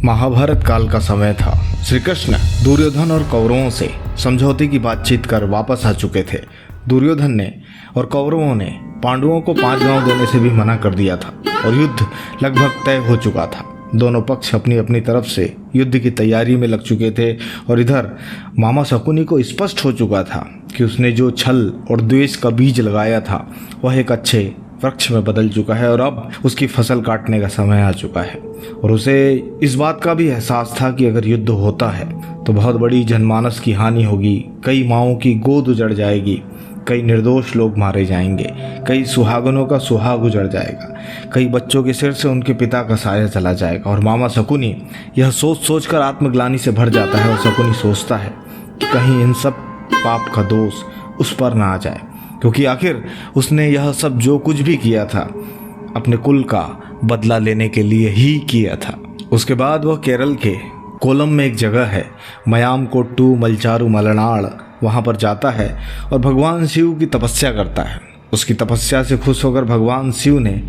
महाभारत काल का समय था। श्री कृष्ण दुर्योधन और कौरवों से समझौते की बातचीत कर वापस आ चुके थे। दुर्योधन ने और कौरवों ने पांडवों को 5 गांव देने से भी मना कर दिया था और युद्ध लगभग तय हो चुका था। दोनों पक्ष अपनी अपनी तरफ से युद्ध की तैयारी में लग चुके थे और इधर मामा शकुनी को स्पष्ट हो चुका था कि उसने जो छल और द्वेष का बीज लगाया था वह एक अच्छे वृक्ष में बदल चुका है और अब उसकी फसल काटने का समय आ चुका है। और उसे इस बात का भी एहसास था कि अगर युद्ध होता है तो बहुत बड़ी जनमानस की हानि होगी, कई माँओं की गोद उजड़ जाएगी, कई निर्दोष लोग मारे जाएंगे, कई सुहागनों का सुहाग उजड़ जाएगा, कई बच्चों के सिर से उनके पिता का साया चला जाएगा। और मामा शकुनी यह सोच सोचकर आत्मग्लानि से भर जाता है और शकुनी सोचता है कि कहीं इन सब पाप का दोष उस पर ना आ जाए, क्योंकि आखिर उसने यह सब जो कुछ भी किया था अपने कुल का बदला लेने के लिए ही किया था। उसके बाद वह केरल के कोलम में एक जगह है मयाम कोट्टू मलचारू मलनाड़, वहाँ पर जाता है और भगवान शिव की तपस्या करता है। उसकी तपस्या से खुश होकर भगवान शिव ने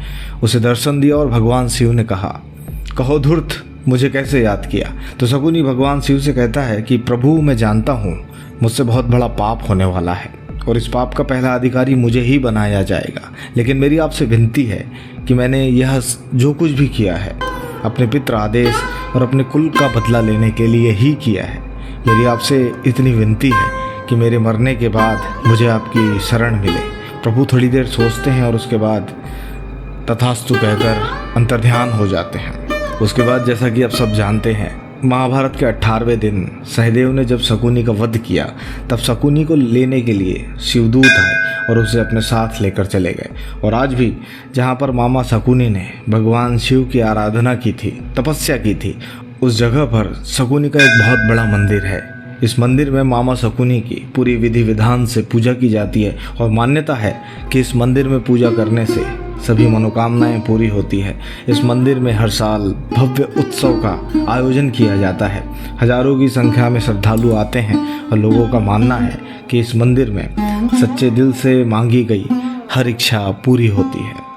उसे दर्शन दिया और भगवान शिव ने कहा, कहो धूर्त, मुझे कैसे याद किया? तो शकुनी भगवान शिव से कहता है कि प्रभु, मैं जानता हूँ मुझसे बहुत बड़ा पाप होने वाला है और इस पाप का पहला अधिकारी मुझे ही बनाया जाएगा, लेकिन मेरी आपसे विनती है कि मैंने यह जो कुछ भी किया है अपने पितृ आदेश और अपने कुल का बदला लेने के लिए ही किया है। मेरी आपसे इतनी विनती है कि मेरे मरने के बाद मुझे आपकी शरण मिले। प्रभु थोड़ी देर सोचते हैं और उसके बाद तथास्तु कहकर अंतर्ध्यान हो जाते हैं। उसके बाद जैसा कि आप सब जानते हैं, महाभारत के 18वें दिन सहदेव ने जब शकुनी का वध किया तब शकुनी को लेने के लिए शिवदूत आए और उसे अपने साथ लेकर चले गए। और आज भी जहाँ पर मामा शकुनी ने भगवान शिव की आराधना की थी, तपस्या की थी, उस जगह पर शकुनी का एक बहुत बड़ा मंदिर है। इस मंदिर में मामा शकुनी की पूरी विधि विधान से पूजा की जाती है और मान्यता है कि इस मंदिर में पूजा करने से सभी मनोकामनाएं पूरी होती है। इस मंदिर में हर साल भव्य उत्सव का आयोजन किया जाता है। हजारों की संख्या में श्रद्धालु आते हैं और लोगों का मानना है कि इस मंदिर में सच्चे दिल से मांगी गई हर इच्छा पूरी होती है।